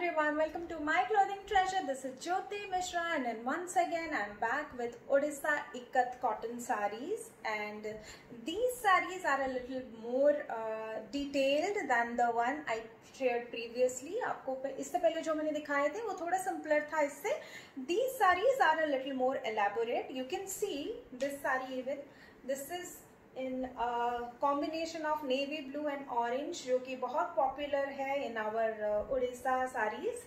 everyone, welcome to my clothing treasure. This is Jyoti Mishra and then once again I'm back with Odisha Ikat cotton sarees, and these sarees are a little more detailed than the one I shared previously. आपको इससे पहले जो मैंने दिखाए थे वो थोड़ा simpler था इससे. These sarees are a little more elaborate. You can see this saree even. This is in a combination of navy blue and orange, जो कि बहुत popular है in our Odisha sarees.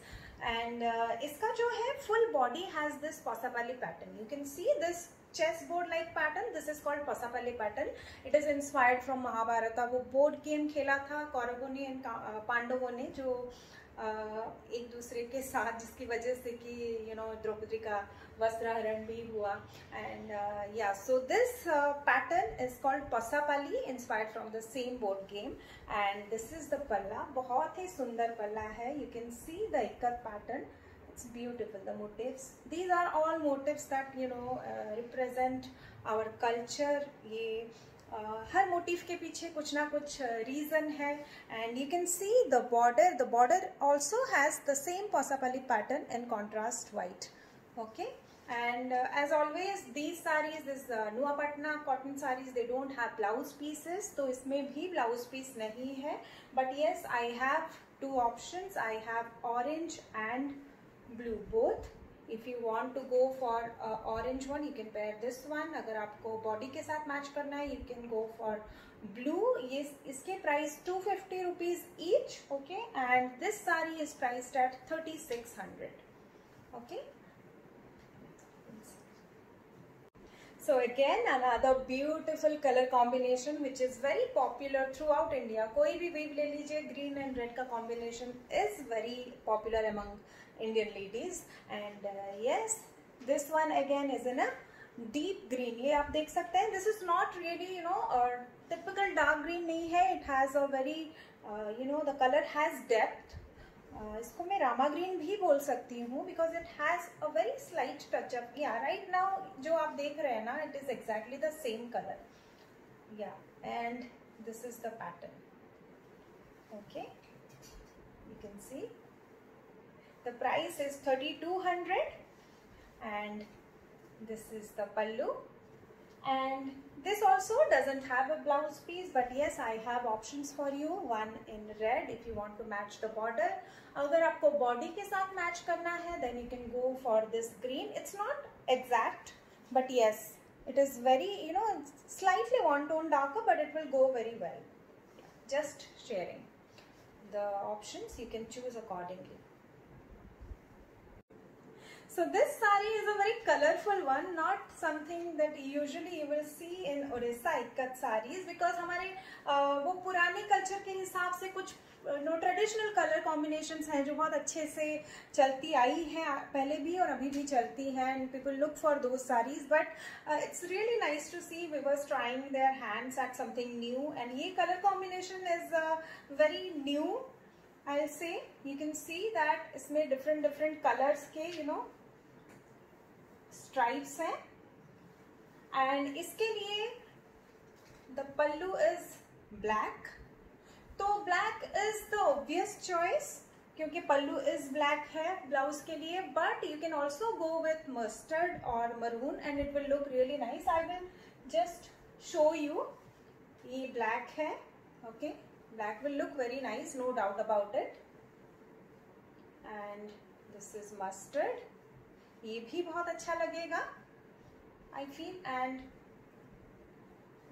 And इसका जो है full body has this pasapali pattern. You can see this chessboard like pattern. This is called pasapali pattern. It is inspired from Mahabharata. वो board game खेला था कौरवों ने and पांडवों ने, जो एक दूसरे के साथ, जिसकी वजह से कि द्रौपदी का वस्त्रहरण भी हुआ. And yeah, so this pattern is called pasapali, inspired from the same board game. And this is the palla. बहुत ही सुंदर पल्ला है. You can see the ikat pattern. It's beautiful. The motifs, these are all motifs that represent our culture. ये हर motive के पीछे कुछ ना कुछ रीजन है. And you can see the border also has the same pasapali pattern in contrast white. Okay, and as always these saris, this Nuapatna cotton saris, they don't have blouse pieces, तो इसमें भी ब्लाउज पीस नहीं है. But yes, I have two options. I have orange and blue both. If you want to go for orange one, you can pair this one. अगर आपको body के साथ match करना है, you can go for blue. ये इसके price 250 rupees each. Okay, and this saree is priced at 3600. Okay. So again, another beautiful color combination which is very popular throughout India. कोई भी weave ले लीजिए, green and red का combination is very popular among Indian ladies. And yes, this one again is in a deep green. ये आप देख सकते हैं. This is not really typical dark green नहीं है. It has a very the color has depth. इसको मैं Rama green भी बोल सकती हूँ because it has a very slight touch up. Yeah, right now जो आप देख रहे हैं ना, it is exactly the same color. Yeah, and this is the pattern. Okay, you can see the price is 3200, and this is the pallu. And this also doesn't have a blouse piece, but yes, I have options for you. One in red if you want to match the border. अगर आपको body के साथ match करना है, then you can go for this green. It's not exact, but yes, it is very slightly one tone darker, but it will go very well. Just sharing the options, you can choose accordingly. So this saree is a very colorful one, not something that usually you will see in Odisha ikat sarees, because हमारे वो पुराने culture के हिसाब से कुछ traditional colour combinations हैं जो बहुत अच्छे से चलती आई हैं पहले भी और अभी भी चलती हैं. And people look for those saris, but it's really nice to see weavers trying their hands at something new. And ये colour combination is very new, I say. You can see that इसमें डिफरेंट कलर्स के stripes हैं. And इसके लिए the pallu is black. तो black is the obvious choice क्योंकि pallu is black है blouse के लिए, but you can also go with mustard और maroon and it will look really nice. I will just show you. ये black है. Okay, black will look very nice, no doubt about it. And this is mustard. ये भी बहुत अच्छा लगेगा I feel. And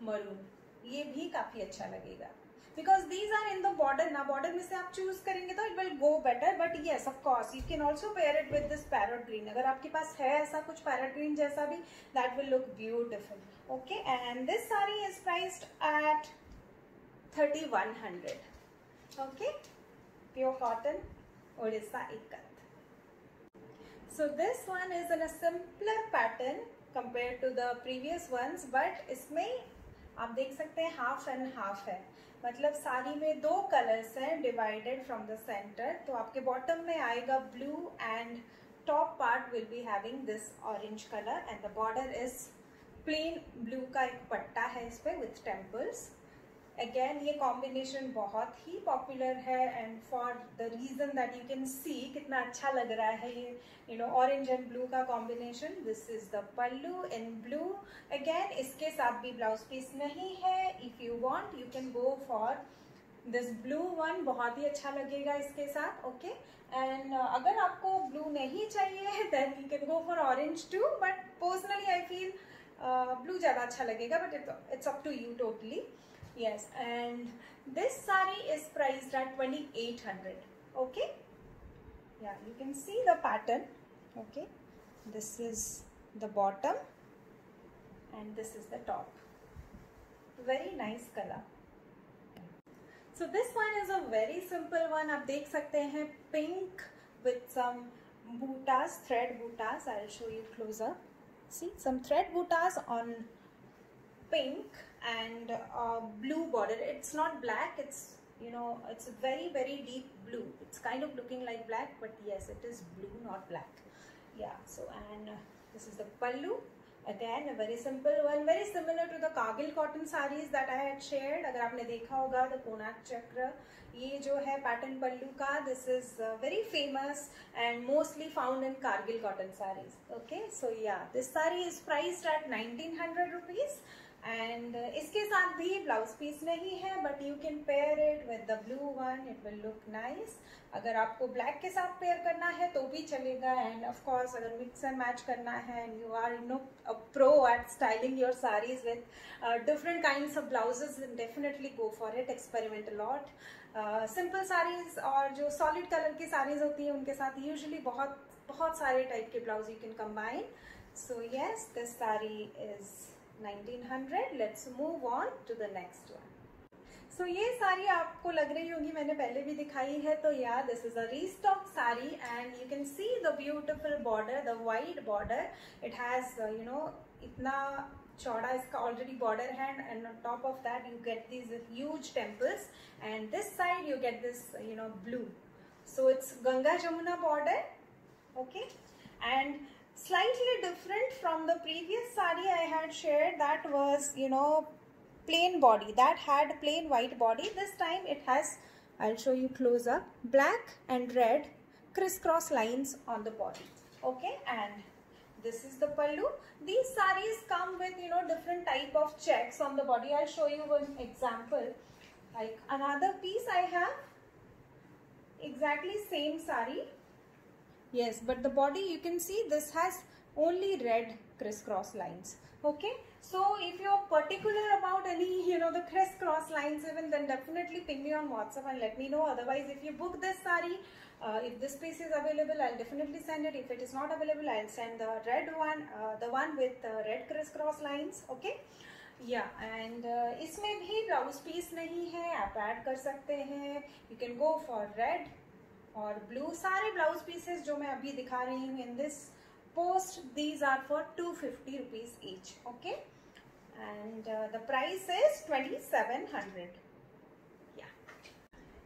maroon, ये भी काफी अच्छा लगेगा because these are in the border. ना बॉर्डर में से आप चूज करेंगे तो it will go better, but yes of course you can also pair it with this parrot green. अगर आपके पास है ऐसा कुछ पैरेट ग्रीन जैसा भी, that will look beautiful. Okay, and this sari is priced eight 3100. Okay, pure cotton Odisha ikat. So this one is in a simpler pattern compared to the previous ones, but इसमें आप देख सकते हैं हाफ एंड हाफ है. मतलब साड़ी में दो कलर्स हैं डिवाइडेड फ्रॉम द सेंटर. तो आपके बॉटम में आएगा blue and top part will be having this orange colour and the border is plain blue का एक पट्टा है इस पे विथ टेम्पल्स. अगेन ये कॉम्बिनेशन बहुत ही पॉपुलर है and for the reason that you can see कितना अच्छा लग रहा है ये ऑरेंज एंड ब्लू का combination. This is the pallu in blue. Again इसके साथ भी ब्लाउज पीस नहीं है. If you want you can go for this blue one, बहुत ही अच्छा लगेगा इसके साथ. ओके एंड अगर आपको ब्लू नहीं चाहिए then you can go for orange too, but personally I feel blue ज़्यादा अच्छा लगेगा, but it's up to you totally. Yes, and this saree is priced at 2800. Okay, yeah, you can see the pattern. Okay, this is the bottom and this is the top. Very nice color. So this one is a very simple one. आप देख सकते हैं pink with some buttas, thread buttas. I'll show you closer. See some thread buttas on pink and blue border. It's not black, it's it's very deep blue. It's kind of looking like black, but yes, it is blue, not black. Yeah, so and this is the pallu. Again a very simple one, very similar to the Kargil cotton sarees that I had shared. अगर आपने देखा होगा the Konak Chakra, ये जो है pattern pallu का, this is very famous and mostly found in Kargil cotton sarees. Okay, so yeah, this saree is priced at 1900 rupees. And इसके साथ भी ब्लाउज पीस नहीं है, but you can pair it with the blue one. It will look nice. अगर आपको black के साथ pair करना है तो भी चलेगा. एंड ऑफ कोर्स अगर मिक्स एंड मैच करना है and you are a pro at styling your saris with different kinds of blouses, definitely go for it. Experiment a lot. Simple saris और जो सॉलिड कलर की साड़ीज होती है उनके साथ यूजुअली बहुत सारे टाइप के blouse you can combine. So yes, this sari is 1900. Let's move on to the next one. So ये साड़ी आपको लग रही होगी मैंने पहले भी दिखाई है. तो yeah, this is a restock saree and you can see the beautiful border, the wide border. It has इतना चौड़ा इसका already border है and on top of that you get these huge temples and this side you get this blue. So it's Ganga Jamuna border. Okay, and slightly different from the previous saree I had shared that was plain body, that had plain white body. This time it has, I'll show you close up, black and red crisscross lines on the body. Okay, and this is the pallu. These sarees come with different type of checks on the body. I'll show you one example. Like another piece I have, exactly same saree. Yes, but the body you can see this has only red crisscross lines. Okay, so if you're particular about any the crisscross lines even, then definitely ping me on WhatsApp and let me know. Otherwise, if you book this saree, if this piece is available, I'll definitely send it. If it is not available, I'll send the red one, the one with red crisscross lines. Okay, yeah, and इसमें भी blouse piece नहीं है, आप add कर सकते हैं. You can go for red और blue. सारे ब्लाउज पीसेस जो मैं अभी दिखा रही हूँ in this post, these are for 250 rupees each. Okay, and the price is 2700.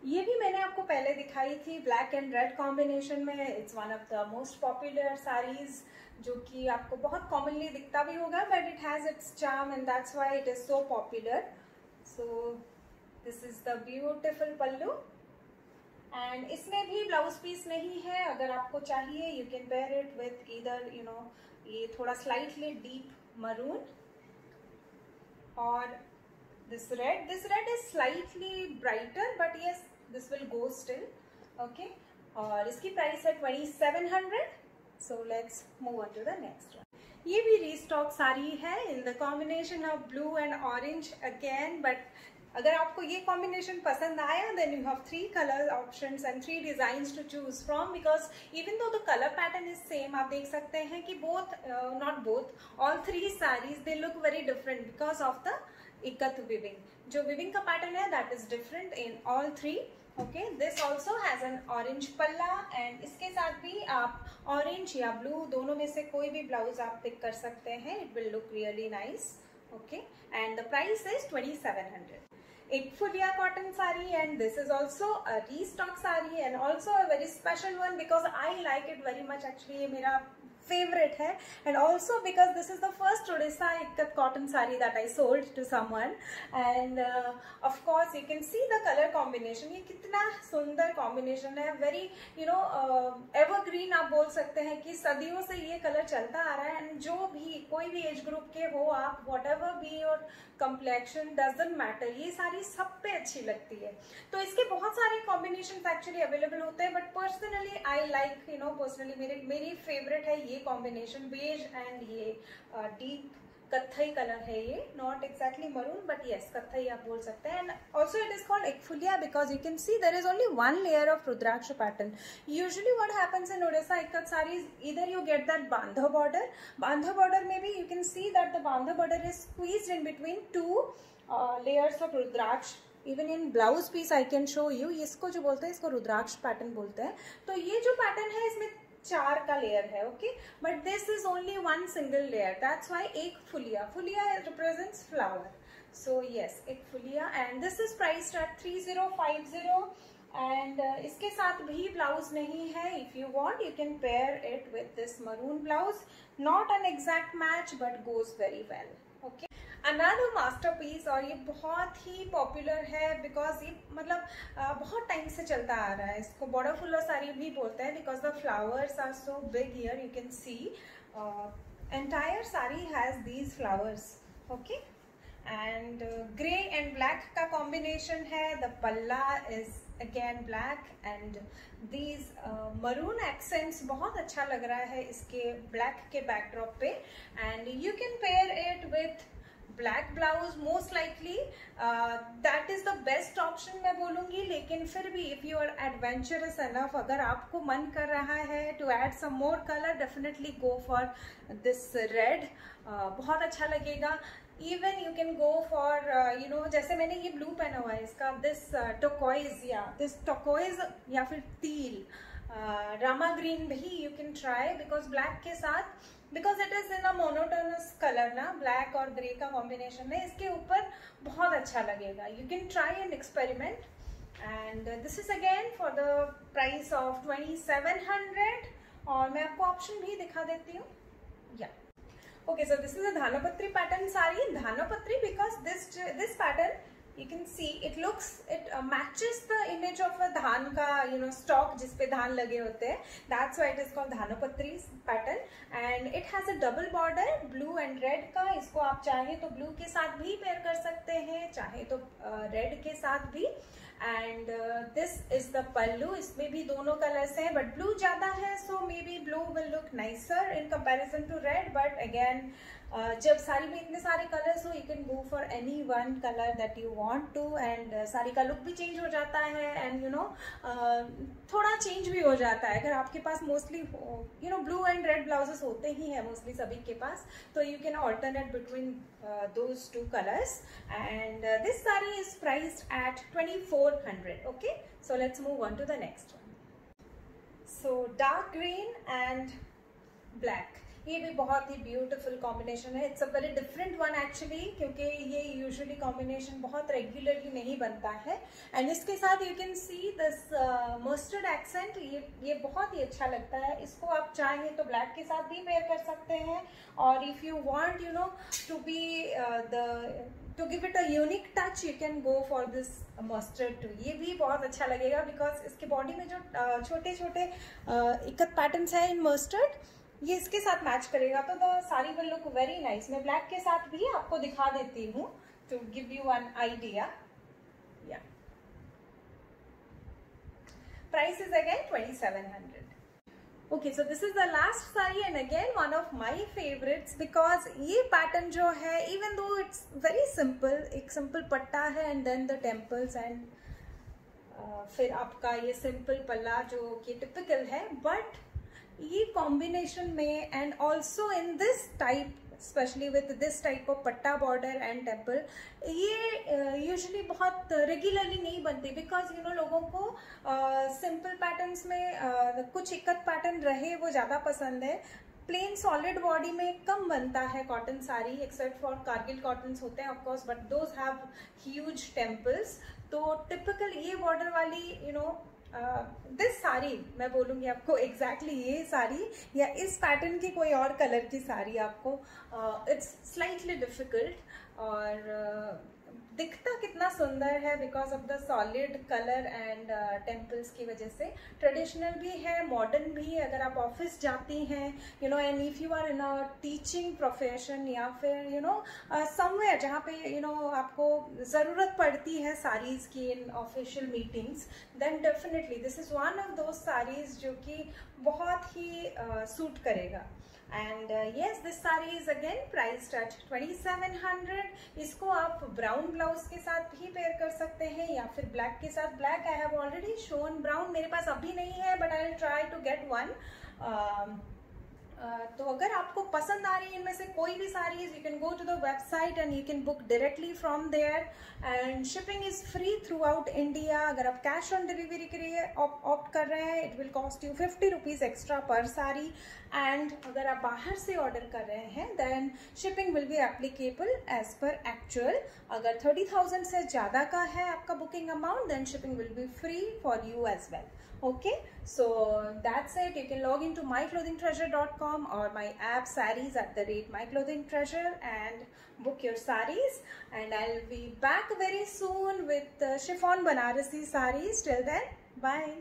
ये भी मैंने आपको पहले दिखाई थी ब्लैक एंड रेड कॉम्बिनेशन में. It's one of the most popular saris जो कि आपको बहुत कॉमनली दिखता भी होगा, but it has its charm and that's why it is so popular. So this is the beautiful pallu and इसमें भी ब्लाउज पीस नहीं है. अगर आपको चाहिए you can pair it with either ये थोड़ा स्लाइटली डीप मरून और this red is slightly brighter, but yes, this will go still. Okay, और इसकी प्राइस है 2700. So let's move on to the next one. ये भी रीस्टॉक साड़ी है in the combination of blue and orange again, but अगर आपको ये combination पसंद आया then you have 3 color options and 3 designs to choose from, because even though the color pattern is same, आप देख सकते हैं कि all 3 sarees they look very different because of the ikat viewing. जो विविंग का पैटर्न है that is different in all 3. Okay, this also has an orange पल्ला and इसके साथ भी आप orange या blue दोनों में से कोई भी ब्लाउज आप पिक कर सकते हैं. It will look really nice. Okay, and the price is 2700. एक फुलिया cotton saree and this is also a restock saree and also a very special one because I like it very much. Actually ये मेरा favorite है, and also because this is the first Odisha Ikkat cotton saree that I sold to someone, and of course you can see the color combination. ये कितना सुंदर combination है, very evergreen आप बोल सकते हैं कि सदियों से ये कलर चलता आ रहा है, and जो भी कोई भी एज ग्रुप के हो आप, whatever be your complexion doesn't matter, ये सारी सब पे अच्छी लगती है. तो इसके बहुत सारे कॉम्बिनेशन एक्चुअली अवेलेबल होते हैं, but personally I like personally मेरी फेवरेट है ये कॉम्बिनेशन, बेज एंड ये डीप कत्थई कलर है. ये not exactly maroon but yes कत्थई आप बोल सकते हैं. And also it is called Ekphulia because you can see there is only one layer of rudraksha pattern. Usually what happens in Odisha ikat sarees, either you get that bandha border में भी you can see that the bandha border is squeezed in between two layers of rudraksha. Even in blouse piece I can show you. इसको जो बोलते हैं इसको रुद्राक्ष pattern बोलते हैं. तो ये जो पैटर्न है इसमें 4 का लेयर है, okay, but this is only 1 single layer. That's why एक फुलिया रिप्रेजेंट्स फ्लावर. सो यस एक फुलिया, and this is priced eight 3050. And इसके साथ भी ब्लाउज नहीं है. If you want you can pair it with this maroon blouse. Not an exact match but goes very well. Okay, another masterpiece, और ये बहुत ही पॉपुलर है बिकॉज ये मतलब बहुत टाइम से चलता आ रहा है. इसको बॉर्डर फुलर साड़ी भी बोलते हैं because the flowers are so big here. You can see entire sari has these flowers. Okay, and grey and black का कॉम्बिनेशन है. The palla is again black and these maroon accents बहुत अच्छा लग रहा है इसके ब्लैक के बैकड्रॉप पे. And you can pair it with black blouse most likely. That is the best option मैं बोलूँगी. लेकिन फिर भी if you are adventurous enough, अगर आपको मन कर रहा है to add some more colour, definitely go for this red. बहुत अच्छा लगेगा. Even you can go for जैसे मैंने ये ब्लू पहना हुआ है इसका, दिस टोकोइज या फिर टील, रामा ग्रीन भी you can try because black के साथ, because it is in a monotonous colour ना, ब्लैक और ग्रे का कॉम्बिनेशन है, इसके ऊपर बहुत अच्छा लगेगा. You can try and experiment. And this is again for the price of 2700. और मैं आपको ऑप्शन भी दिखा देती हूँ. या okay, so this is a dhanapatri pattern saree. Dhanapatri because this pattern you can see it matches the image of a dhan ka stalk जिसपे धान लगे होते हैं. That's why it is called dhanapatri pattern. And it has a double border blue and red का. इसको आप चाहे तो blue के साथ भी पेयर कर सकते हैं, चाहे तो red के साथ भी. And this is the pallu. इसमें भी दोनों कलर्स हैं बट ब्लू ज्यादा है, so maybe blue will look nicer in comparison to red. But again जब साड़ी में इतने सारे कलर्स हो, you can go for any one colour that you want to. And sari का लुक भी चेंज हो जाता है एंड थोड़ा चेंज भी हो जाता है. अगर आपके पास mostly blue and red blouses होते ही हैं मोस्टली सभी के पास, तो you can alternate between those two colours. And this sari is priced at 2400. Okay, so let's move on to the next one. So dark green and black, ये भी बहुत ही ब्यूटीफुल कॉम्बिनेशन है. It's a very different one actually, क्योंकि ये usually combination बहुत regularly नहीं बनता है. एंड इसके साथ you can see this mustard accent. ये बहुत ही अच्छा लगता है. इसको आप चाहें तो ब्लैक के साथ भी पेयर कर सकते हैं, और if you want to give it a unique touch you can go for this mustard too. ये भी बहुत अच्छा लगेगा बिकॉज इसके बॉडी में जो छोटे छोटे इक्कत पैटर्न्स हैं इन मस्टर्ड, ये इसके साथ मैच करेगा तो the sari will look very nice. मैं ब्लैक के साथ भी आपको दिखा देती हूँ to give you an idea. या price is again 2700. Okay, so this is the last saree and again one of my favorites because ये pattern जो है, even though it's very simple, एक simple पट्टा है and then the temples and फिर आपका ये simple पल्ला जो कि typical है, but ये combination में and also in this type, especially with this type of पट्टा border and temple, ये usually बहुत regularly नहीं बनती because लोगों को simple patterns में कुछ इक्कत pattern रहे वो ज़्यादा पसंद है. प्लेन सॉलिड बॉडी में कम बनता है cotton sari, except for Kargil cottons होते हैं of course, but those have huge temples. तो टिपिकल ये बॉर्डर वाली दिस साड़ी मैं बोलूँगी आपको एग्जैक्टली ये साड़ी या इस पैटर्न की कोई और कलर की साड़ी आपको, इट्स स्लाइटली डिफिकल्ट और दिखता कितना सुंदर है because of the solid colour and temples की वजह से। ट्रेडिशनल भी है, मॉडर्न भी है। अगर आप ऑफिस जाती हैं you know and if you are in a teaching profession या फिर यू नो समवेयर जहाँ पे यू नो आपको ज़रूरत पड़ती है साड़ीज़ की in official meetings, then definitely this is one of those saris जो कि बहुत ही सूट करेगा। And yes this sari is again priced at 2700। इसको आप ब्राउन ब्लाउज के साथ भी पेयर कर सकते हैं या फिर ब्लैक के साथ। Black I have already shown, brown मेरे पास अभी नहीं है but I will try to get one. तो अगर आपको पसंद आ रही है इनमें से कोई भी saris, you can go to the website and you can book directly from there and shipping is free throughout India. अगर आप कैश ऑन डिलीवरी के लिए ऑप्ट कर रहे हैं, it will cost you 50 rupees extra पर साड़ी। एंड अगर आप बाहर से ऑर्डर कर रहे हैं then shipping will be applicable as per actual. अगर 30,000 से ज़्यादा का है आपका booking amount, then shipping will be free for you as well. Okay, so that's it. You can log into myclothingtreasure.com or my app sarees@myclothingtreasure and book your sarees. And I'll be back very soon with chiffon Banarasi sarees. Till then, bye.